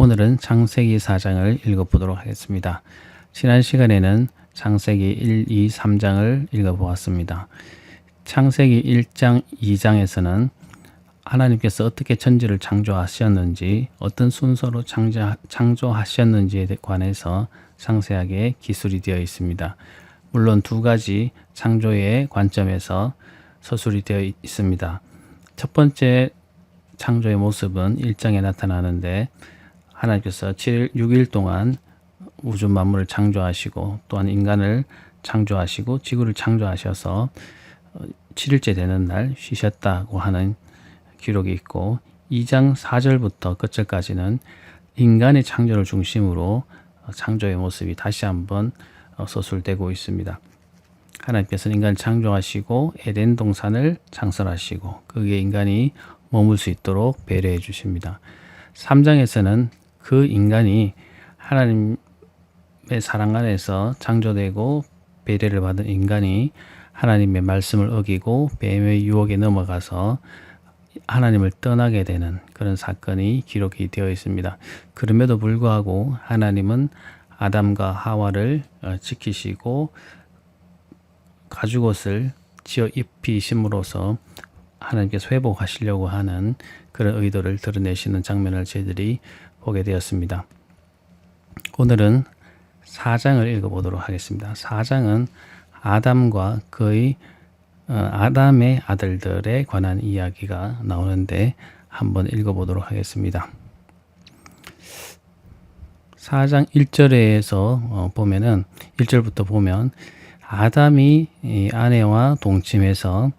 오늘은 창세기 4장을 읽어보도록 하겠습니다. 지난 시간에는 창세기 1, 2, 3장을 읽어보았습니다. 창세기 1장, 2장에서는 하나님께서 어떻게 천지를 창조하셨는지, 어떤 순서로 창조하셨는지에 관해서 상세하게 기술이 되어 있습니다. 물론 두 가지 창조의 관점에서 서술이 되어 있습니다. 첫 번째 창조의 모습은 1장에 나타나는데, 하나님께서 6일 동안 우주 만물을 창조하시고 또한 인간을 창조하시고 지구를 창조하셔서 7일째 되는 날 쉬셨다고 하는 기록이 있고, 2장 4절부터 끝절까지는 인간의 창조를 중심으로 창조의 모습이 다시 한번 서술되고 있습니다. 하나님께서는 인간을 창조하시고 에덴 동산을 창설하시고 거기에 인간이 머물 수 있도록 배려해 주십니다. 3장에서는 그 인간이 하나님의 사랑 안에서 창조되고 배려를 받은 인간이 하나님의 말씀을 어기고 뱀의 유혹에 넘어가서 하나님을 떠나게 되는 그런 사건이 기록이 되어 있습니다. 그럼에도 불구하고 하나님은 아담과 하와를 지키시고 가죽옷을 지어 입히심으로써 하나님께서 회복하시려고 하는 그런 의도를 드러내시는 장면을 저희들이 보게 되었습니다. 오늘은 4장을 읽어보도록 하겠습니다. 4장은 아담과 그의 아담의 아들들에 관한 이야기가 나오는데 한번 읽어보도록 하겠습니다. 4장 1절에서 보면은 1절부터 보면 아담이 아내와 동침해서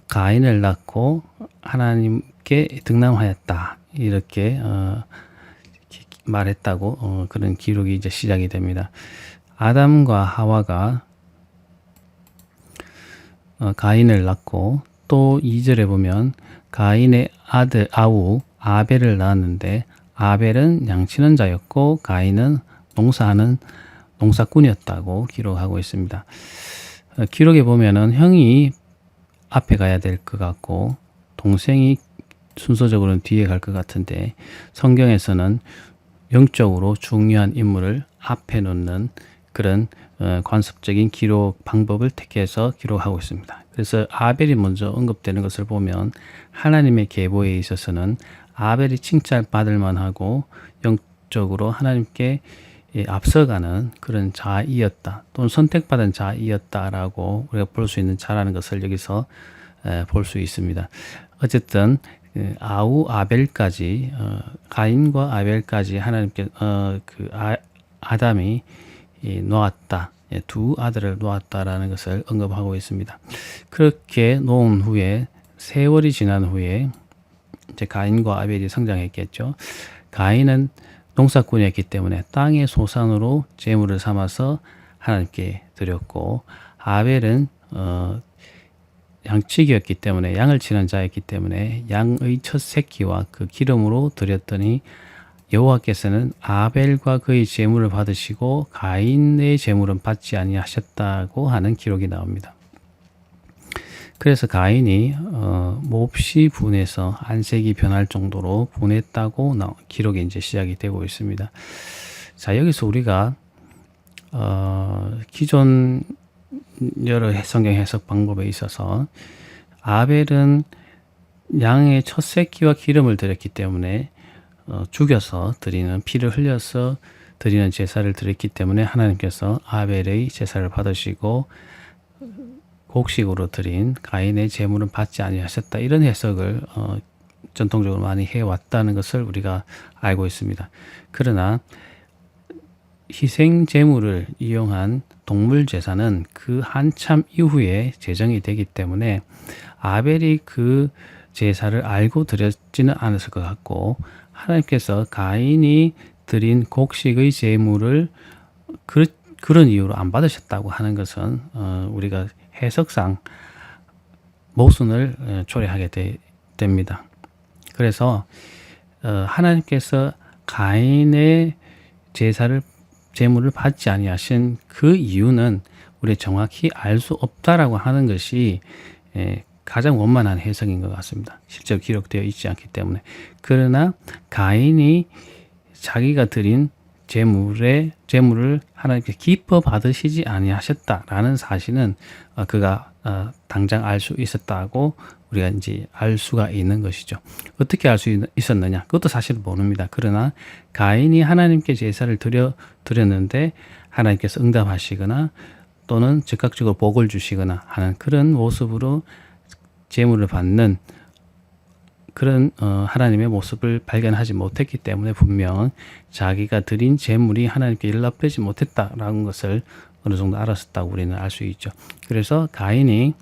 가인을 낳고 하나님께 등남하였다 이렇게 말했다고 그런 기록이 이제 시작이 됩니다. 아담과 하와가 가인을 낳고 또 2절에 보면 가인의 아들 아우 아벨을 낳았는데 아벨은 양치는 자였고 가인은 농사하는 농사꾼이었다고 기록하고 있습니다. 기록에 보면은 형이 앞에 가야 될 것 같고 동생이 순서적으로는 뒤에 갈 것 같은데 성경에서는 영적으로 중요한 인물을 앞에 놓는 그런 관습적인 기록 방법을 택해서 기록하고 있습니다. 그래서 아벨이 먼저 언급되는 것을 보면 하나님의 계보에 있어서는 아벨이 칭찬받을 만하고 영적으로 하나님께 앞서가는 그런 자이었다 또는 선택받은 자이었다라고 우리가 볼 수 있는 자라는 것을 여기서 볼 수 있습니다. 어쨌든 아우 아벨까지 가인과 아벨까지 하나님께 아담이 놓았다, 두 아들을 놓았다라는 것을 언급하고 있습니다. 그렇게 놓은 후에 세월이 지난 후에 이제 가인과 아벨이 성장했겠죠. 가인은 농사꾼이었기 때문에 땅의 소산으로 제물을 삼아서 하나님께 드렸고, 아벨은 양치기였기 때문에 양을 치는 자였기 때문에 양의 첫 새끼와 그 기름으로 드렸더니 여호와께서는 아벨과 그의 제물을 받으시고 가인의 제물은 받지 아니하셨다고 하는 기록이 나옵니다. 그래서 가인이 몹시 분해서 안색이 변할 정도로 분했다고 기록이 이제 시작이 되고 있습니다. 자, 여기서 우리가 기존 여러 성경 해석 방법에 있어서 아벨은 양의 첫 새끼와 기름을 드렸기 때문에 죽여서 드리는 피를 흘려서 드리는 제사를 드렸기 때문에 하나님께서 아벨의 제사를 받으시고 곡식으로 드린 가인의 제물은 받지 아니하셨다, 이런 해석을 전통적으로 많이 해왔다는 것을 우리가 알고 있습니다. 그러나 희생 제물을 이용한 동물 제사는 그 한참 이후에 제정이 되기 때문에 아벨이 그 제사를 알고 드렸지는 않았을 것 같고, 하나님께서 가인이 드린 곡식의 제물을 그런 이유로 안 받으셨다고 하는 것은 우리가 해석상 모순을 초래하게 됩니다. 그래서 하나님께서 가인의 제물을 받지 아니하신 그 이유는 우리 정확히 알 수 없다라고 하는 것이 가장 원만한 해석인 것 같습니다. 실제로 기록되어 있지 않기 때문에. 그러나 가인이 자기가 드린 재물을 하나님께 기뻐 받으시지 아니하셨다라는 사실은 그가 당장 알 수 있었다고 우리가 이제 알 수가 있는 것이죠. 어떻게 알 수 있었느냐? 그것도 사실 모릅니다. 그러나 가인이 하나님께 제사를 드렸는데 하나님께서 응답하시거나 또는 즉각적으로 복을 주시거나 하는 그런 모습으로 재물을 받는 그런 하나님의 모습을 발견하지 못했기 때문에 분명 자기가 드린 재물이 하나님께 연락되지 못했다라는 것을 어느 정도 알았었다고 우리는 알 수 있죠. 그래서 가인이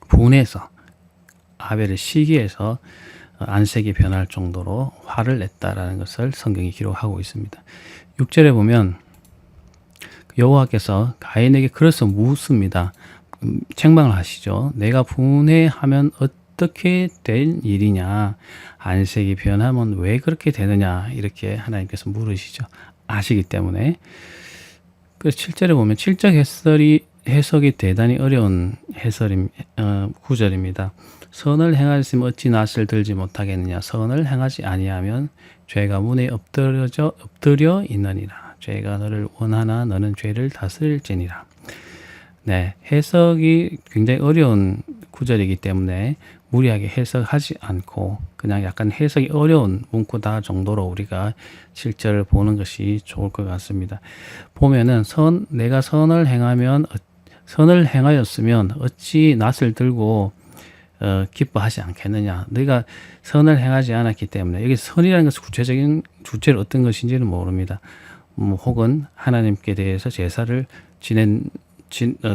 분해서 아벨을 시기해서 안색이 변할 정도로 화를 냈다라는 것을 성경이 기록하고 있습니다. 6절에 보면 여호와께서 가인에게 그래서 묻습니다. 책망을 하시죠. 내가 분해하면 어떻게 된 일이냐? 안색이 변하면 왜 그렇게 되느냐? 이렇게 하나님께서 물으시죠. 아시기 때문에. 그 7절에 보면 7절 해석이 대단히 어려운 구절입니다. 선을 행하였으면 어찌 낯을 들지 못하겠느냐? 선을 행하지 아니하면 죄가 문에 엎드려 있느니라. 죄가 너를 원하나 너는 죄를 다스릴지니라. 네, 해석이 굉장히 어려운 구절이기 때문에 무리하게 해석하지 않고 그냥 약간 해석이 어려운 문구다 정도로 우리가 실제를 보는 것이 좋을 것 같습니다. 보면은 내가 선을 행하였으면 어찌 낯을 들고 기뻐하지 않겠느냐. 너희가 선을 행하지 않았기 때문에 여기 선이라는 것은 구체적인 주체를 어떤 것인지는 모릅니다. 혹은 하나님께 대해서 제사를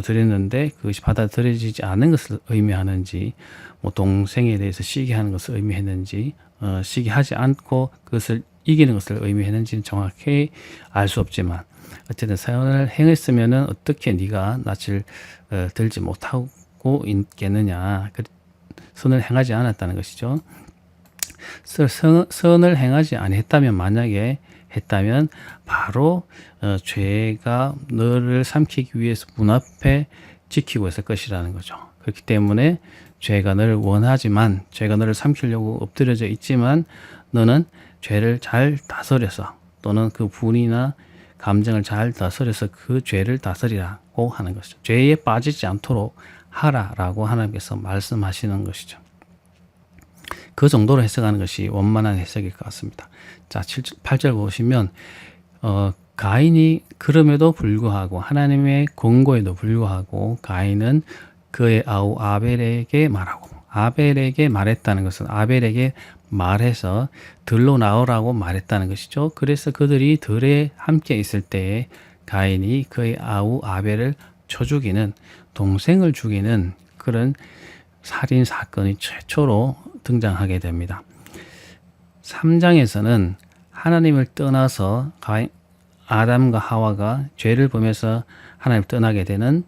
드렸는데 그것이 받아들여지지 않은 것을 의미하는지, 동생에 대해서 시기하는 것을 의미했는지, 시기하지 않고 그것을 이기는 것을 의미했는지는 정확히 알 수 없지만 어쨌든 선을 행했으면은 어떻게 네가 낯을 들지 못하고 있겠느냐. 선을 행하지 않았다는 것이죠. 선을 행하지 아니했다면, 만약에 했다면 바로 죄가 너를 삼키기 위해서 문 앞에 지키고 있을 것이라는 거죠. 그렇기 때문에 죄가 너를 원하지만, 죄가 너를 삼키려고 엎드려져 있지만 너는 죄를 잘 다스려서, 또는 그 분이나 감정을 잘 다스려서 그 죄를 다스리라고 하는 것이죠. 죄에 빠지지 않도록 하라라고 하나님께서 말씀하시는 것이죠. 그 정도로 해석하는 것이 원만한 해석일 것 같습니다. 자, 8절 보시면 가인이 그럼에도 불구하고, 하나님의 권고에도 불구하고 가인은 그의 아우 아벨에게 말하고, 아벨에게 말했다는 것은 아벨에게 말해서 들로 나오라고 말했다는 것이죠. 그래서 그들이 들에 함께 있을 때에 가인이 그의 아우 아벨을 쳐 죽이는, 동생을 죽이는 그런 살인 사건이 최초로 등장하게 됩니다. 3장에서는 하나님을 떠나서 아담과 하와가 죄를 범해서 하나님을 떠나게 되는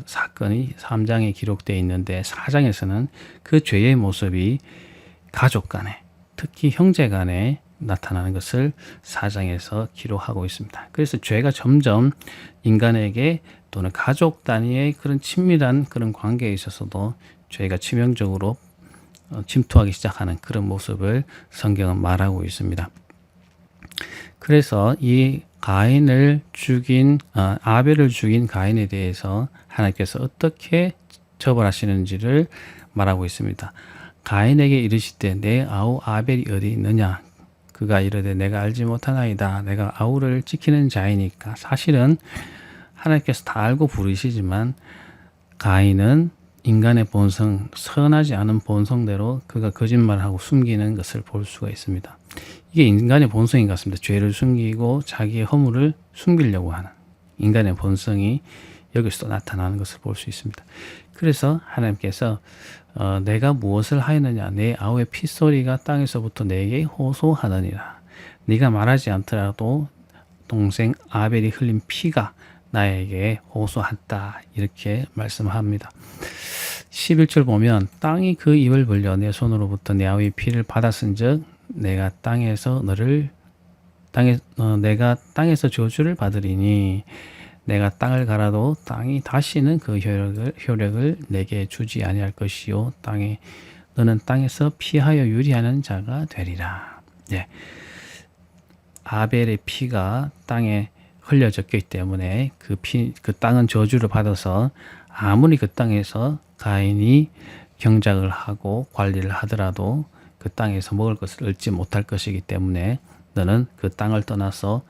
사건이 3장에 기록되어 있는데, 4장에서는 그 죄의 모습이 가족 간에, 특히 형제 간에 나타나는 것을 4장에서 기록하고 있습니다. 그래서 죄가 점점 인간에게 또는 가족 단위의 그런 친밀한 그런 관계에 있어서도 죄가 치명적으로 침투하기 시작하는 그런 모습을 성경은 말하고 있습니다. 그래서 이 아벨을 죽인 가인에 대해서 하나님께서 어떻게 처벌하시는지를 말하고 있습니다. 가인에게 이르시되 내 아우 아벨이 어디 있느냐? 그가 이르되 내가 알지 못하나이다. 내가 아우를 지키는 자이니까. 사실은 하나님께서 다 알고 부르시지만 가인은 인간의 본성, 선하지 않은 본성대로 그가 거짓말하고 숨기는 것을 볼 수가 있습니다. 이게 인간의 본성인 것 같습니다. 죄를 숨기고 자기의 허물을 숨기려고 하는 인간의 본성이 여기서도 나타나는 것을 볼 수 있습니다. 그래서 하나님께서 내가 무엇을 하였느냐? 내 아우의 핏소리가 땅에서부터 내게 호소하느니라. 네가 말하지 않더라도 동생 아벨이 흘린 피가 나에게 호소한다. 이렇게 말씀합니다. 11절 보면 땅이 그 입을 벌려 내 손으로부터 내 아우의 피를 받았은즉 내가 땅에서 저주를 받으리니 내가 땅을 갈아도 땅이 다시는 그 효력을 내게 주지 아니할 것이요 너는 땅에서 피하여 유리하는 자가 되리라. 네. 아벨의 피가 땅에 흘려졌기 때문에 그 땅은 저주를 받아서 아무리 그 땅에서 가인이 경작을 하고 관리를 하더라도 그 땅에서 먹을 것을 얻지 못할 것이기 때문에 너는 그 땅을 떠나서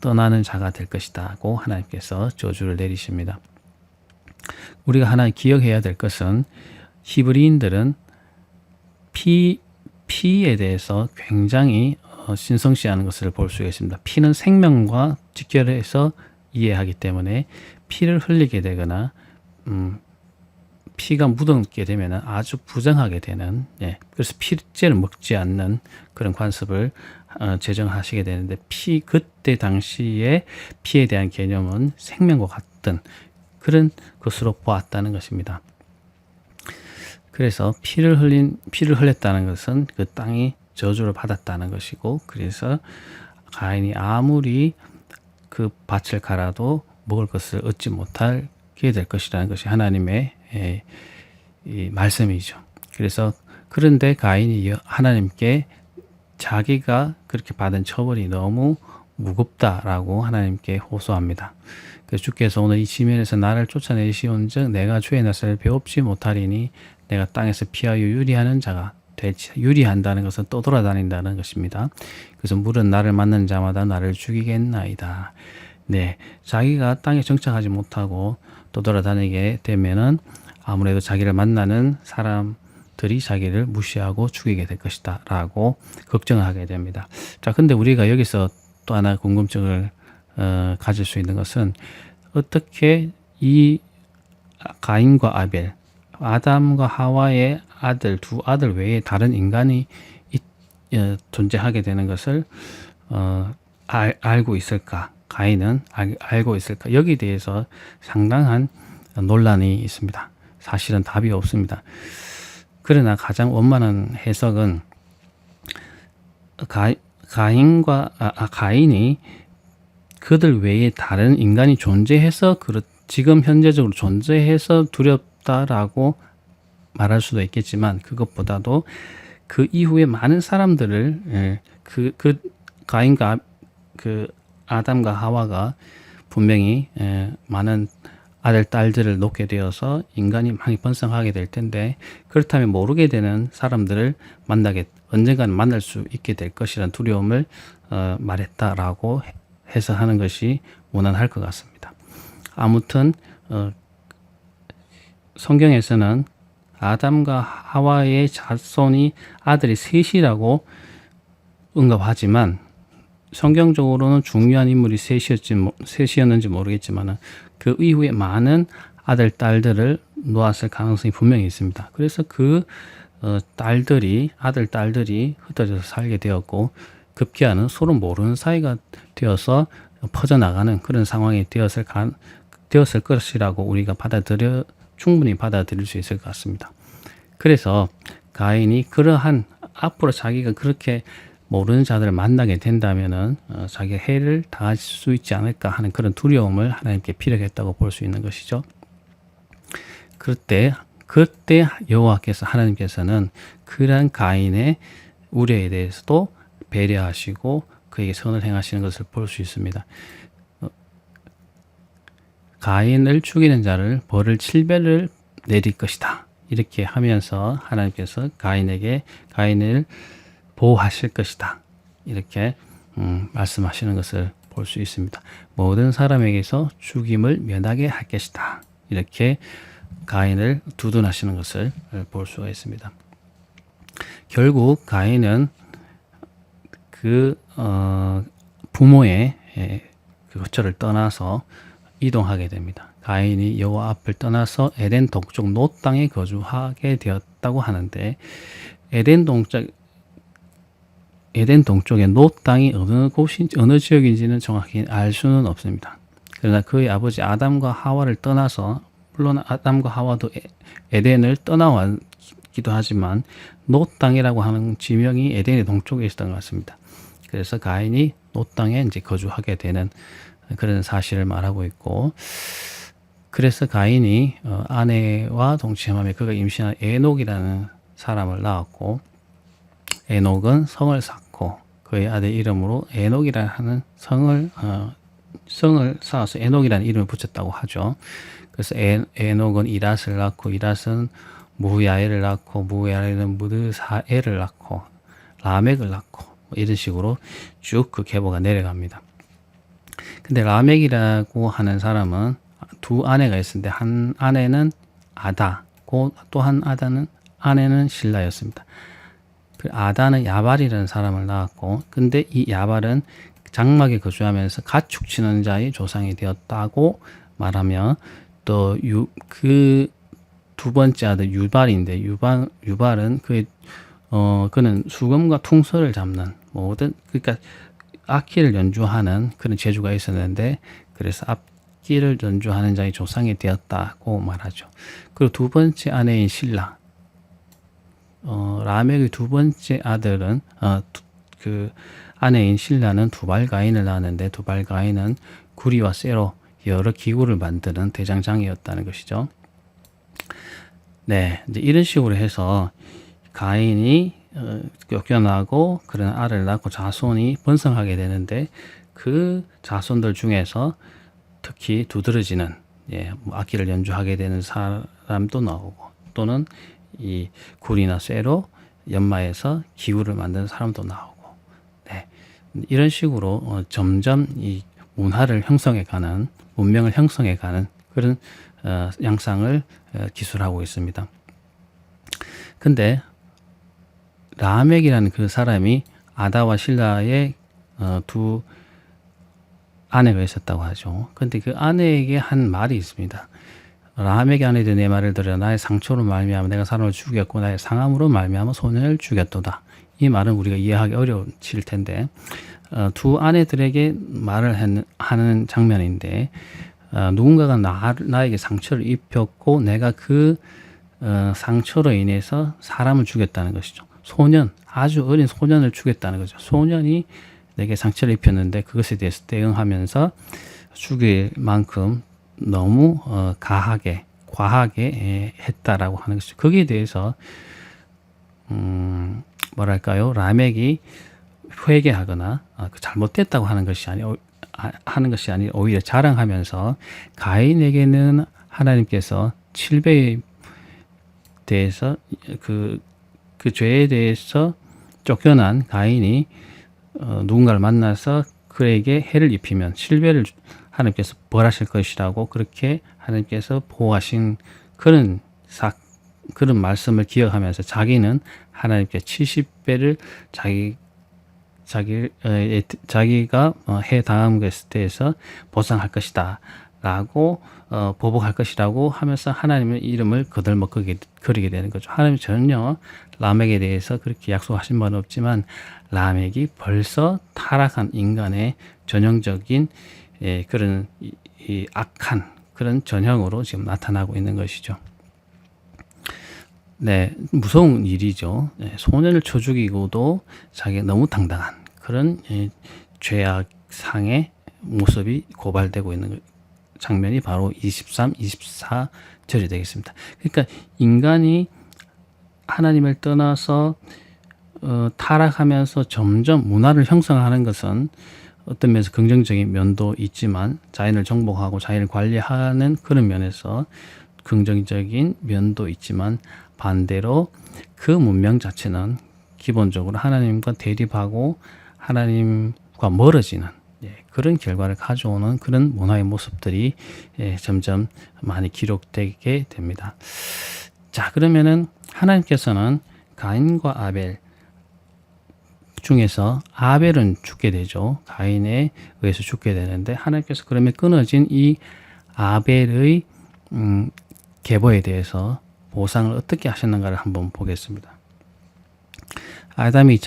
떠나는 자가 될 것이다고 하나님께서 저주를 내리십니다. 우리가 하나 기억해야 될 것은 히브리인들은 피에 대해서 굉장히 신성시하는 것을 볼 수가 있습니다. 피는 생명과 직결해서 이해하기 때문에 피를 흘리게 되거나 피가 묻게 되면 아주 부정하게 되는, 그래서 피째를 먹지 않는 그런 관습을 제정하시게 되는데, 그때 당시에 피에 대한 개념은 생명과 같은 그런 것으로 보았다는 것입니다. 그래서 피를 흘렸다는 것은 그 땅이 저주를 받았다는 것이고, 그래서 가인이 아무리 그 밭을 갈아도 먹을 것을 얻지 못하게 될 것이라는 것이 하나님의 이 말씀이죠. 그래서 그런데 가인이 하나님께 자기가 그렇게 받은 처벌이 너무 무겁다라고 하나님께 호소합니다. 그래서 주께서 오늘 이 지면에서 나를 쫓아내시온즉 내가 주의 낯을 배웁지 못하리니 내가 땅에서 피하여 유리하는 자가 되지. 유리한다는 것은 떠돌아다닌다는 것입니다. 그래서 물은 나를 맞는 자마다 나를 죽이겠나이다. 네, 자기가 땅에 정착하지 못하고 떠돌아다니게 되면은 아무래도 자기를 만나는 사람들이 자기를 무시하고 죽이게 될 것이다 라고 걱정하게 됩니다. 자, 근데 우리가 여기서 또 하나 궁금증을 가질 수 있는 것은 어떻게 이 가인과 아벨, 아담과 하와의 두 아들 외에 다른 인간이 존재하게 되는 것을 알고 있을까? 가인은 알고 있을까? 여기에 대해서 상당한 논란이 있습니다. 사실은 답이 없습니다. 그러나 가장 원만한 해석은 가인이 그들 외에 다른 인간이 존재해서 지금 현재적으로 존재해서 두렵다라고 말할 수도 있겠지만, 그것보다도 그 이후에 많은 사람들을 가인과 아담과 하와가 분명히 많은 아들, 딸들을 놓게 되어서 인간이 많이 번성하게 될 텐데, 그렇다면 모르게 되는 사람들을 언젠가는 만날 수 있게 될 것이라는 두려움을 말했다라고 해서 하는 것이 무난할 것 같습니다. 아무튼 성경에서는 아담과 하와의 자손이 아들이 셋이라고 언급하지만, 성경적으로는 중요한 인물이 셋이었는지 모르겠지만 그 이후에 많은 아들, 딸들을 놓았을 가능성이 분명히 있습니다. 그래서 그 아들, 딸들이 흩어져서 살게 되었고, 급기야는 서로 모르는 사이가 되어서 퍼져나가는 그런 상황이 되었을 것이라고 우리가 충분히 받아들일 수 있을 것 같습니다. 그래서 가인이 앞으로 자기가 그렇게 모르는 자들을 만나게 된다면은 자기가 해를 당할 수 있지 않을까 하는 그런 두려움을 하나님께 피력했다고 볼 수 있는 것이죠. 그때 여호와께서, 하나님께서는 그러한 가인의 우려에 대해서도 배려하시고 그에게 선을 행하시는 것을 볼 수 있습니다. 가인을 죽이는 자를 벌을 7배를 내릴 것이다, 이렇게 하면서 하나님께서 가인을 보호하실 것이다, 이렇게 말씀하시는 것을 볼 수 있습니다. 모든 사람에게서 죽임을 면하게 할 것이다, 이렇게 가인을 두둔하시는 것을 볼 수가 있습니다. 결국 가인은 부모의 그 거처를 떠나서 이동하게 됩니다. 가인이 여호와 앞을 떠나서 에덴 동쪽 놋 땅에 거주하게 되었다고 하는데, 에덴 동쪽의 놋 땅이 어느 지역인지는 정확히 알 수는 없습니다. 그러나 그의 아버지 아담과 하와를 떠나서, 물론 아담과 하와도 에덴을 떠나왔기도 하지만 놋 땅이라고 하는 지명이 에덴의 동쪽에 있었던 것 같습니다. 그래서 가인이 놋 땅에 이제 거주하게 되는 그런 사실을 말하고 있고, 그래서 가인이 아내와 동침하며 그가 임신한 에녹이라는 사람을 낳았고, 에녹은 성을 쌓고 그의 아들 이름으로 에녹이라 하는 성을 쌓아서 에녹이라는 이름을 붙였다고 하죠. 그래서 에녹은 이랏을 낳고 이랏은 무야엘을 낳고 무야엘은 무드사엘을 낳고 라멕을 낳고 뭐 이런 식으로 쭉 그 계보가 내려갑니다. 근데 라멕이라고 하는 사람은 두 아내가 있었는데 한 아내는 아다고 또 한 아내는 실라였습니다. 그 아다는 야발이라는 사람을 낳았고, 근데 이 야발은 장막에 거주하면서 가축 치는 자의 조상이 되었다고 말하며, 또 그 두 번째 아들 유발인데 유발은 그는 수금과 퉁소를 잡는 모든, 그러니까 악기를 연주하는 그런 재주가 있었는데, 그래서 악기를 연주하는 자의 조상이 되었다고 말하죠. 그리고 두 번째 아내인 실라, 라멕의 두 번째 아들은 그 아내인 실라는 두발가인을 낳았는데, 두발가인은 구리와 쇠로 여러 기구를 만드는 대장장이었다는 것이죠. 네, 이제 이런 식으로 해서 가인이 쫓겨나고 그런 알을 낳고 자손이 번성하게 되는데, 그 자손들 중에서 특히 두드러지는 뭐 악기를 연주하게 되는 사람도 나오고, 또는 이 굴이나 쇠로 연마해서 기구를 만드는 사람도 나오고, 네, 이런 식으로 점점 이 문화를 형성해가는, 문명을 형성해가는 그런 양상을 기술하고 있습니다. 근데 라멕이라는 그 사람이 아다와 실라의 두 아내가 있었다고 하죠. 근데 그 아내에게 한 말이 있습니다. 라멕의 아내들 내 말을 들으라. 나의 상처로 말미암아 내가 사람을 죽였고 나의 상함으로 말미암아 소년을 죽였도다. 이 말은 우리가 이해하기 어려우실 텐데, 두 아내들에게 말을 하는 장면인데, 누군가가 나에게 상처를 입혔고 내가 그 상처로 인해서 사람을 죽였다는 것이죠. 소년, 아주 어린 소년을 죽였다는 거죠. 소년이 내게 상처를 입혔는데 그것에 대해서 대응하면서 죽일 만큼 너무 과하게 했다라고 하는 것이죠. 거기에 대해서 뭐랄까요, 라멕이 회개하거나 잘못됐다고 하는 것이 아니 오히려 자랑하면서, 가인에게는 하나님께서 7배에 대해서 그 죄에 대해서 쫓겨난 가인이 누군가를 만나서 그에게 해를 입히면 7배를 하나님께서 벌하실 것이라고, 그렇게 하나님께서 보호하신 그런 말씀을 기억하면서 자기는 하나님께 70배를 자기가 해 당한 것에 대해서 보상할 것이다 라고 보복할 것이라고 하면서 하나님의 이름을 거들먹거리게 되는 거죠. 하나님이 전혀 라멕에 대해서 그렇게 약속하신 바는 없지만, 라멕이 벌써 타락한 인간의 전형적인 그런 악한 그런 전형으로 지금 나타나고 있는 것이죠. 네, 무서운 일이죠. 소년을 쳐 죽이고도 자기가 너무 당당한 그런 죄악상의 모습이 고발되고 있는 장면이 바로 23, 24절이 되겠습니다. 그러니까 인간이 하나님을 떠나서 타락하면서 점점 문화를 형성하는 것은 어떤 면에서 긍정적인 면도 있지만, 자연을 정복하고 자연을 관리하는 그런 면에서 긍정적인 면도 있지만, 반대로 그 문명 자체는 기본적으로 하나님과 대립하고 하나님과 멀어지는 그런 결과를 가져오는 그런 문화의 모습들이 점점 많이 기록되게 됩니다. 자, 그러면은 하나님께서는 가인과 아벨 중에서 아벨은 죽게 되죠. 가인에 의해서 죽게 되는데, 하나님께서 그러면 끊어진 이 아벨의 계보에 대해서 보상을 어떻게 하셨는가를 한번 보겠습니다. 아담이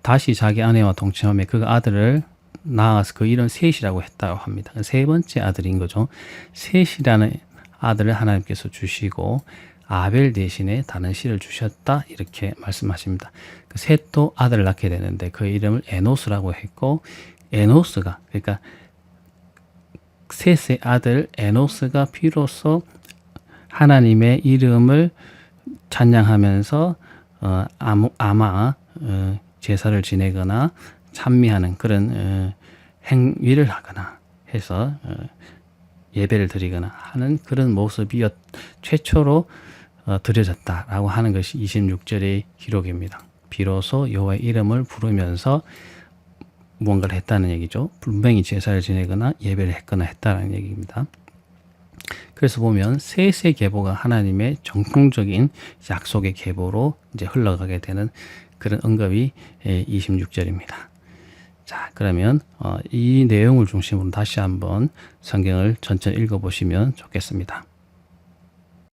다시 자기 아내와 동침하며 그 아들을 낳아서 그 이름 셋이라고 했다고 합니다. 세 번째 아들인 거죠. 셋이라는 아들을 하나님께서 주시고 아벨 대신에 다른 씨를 주셨다, 이렇게 말씀하십니다. 그 셋도 아들을 낳게 되는데 그 이름을 에노스라고 했고, 에노스가, 그러니까 셋의 아들 에노스가 비로소 하나님의 이름을 찬양하면서 아마 제사를 지내거나 찬미하는 그런 행위를 하거나 해서 예배를 드리거나 하는 그런 모습이 최초로 드려졌다라고 하는 것이 26절의 기록입니다. 비로소 여호와의 이름을 부르면서 무언가를 했다는 얘기죠. 분명히 제사를 지내거나 예배를 했거나 했다는 얘기입니다. 그래서 보면 셋의 계보가 하나님의 정통적인 약속의 계보로 이제 흘러가게 되는 그런 언급이 26절입니다. 자, 그러면 이 내용을 중심으로 다시 한번 성경을 천천히 읽어보시면 좋겠습니다.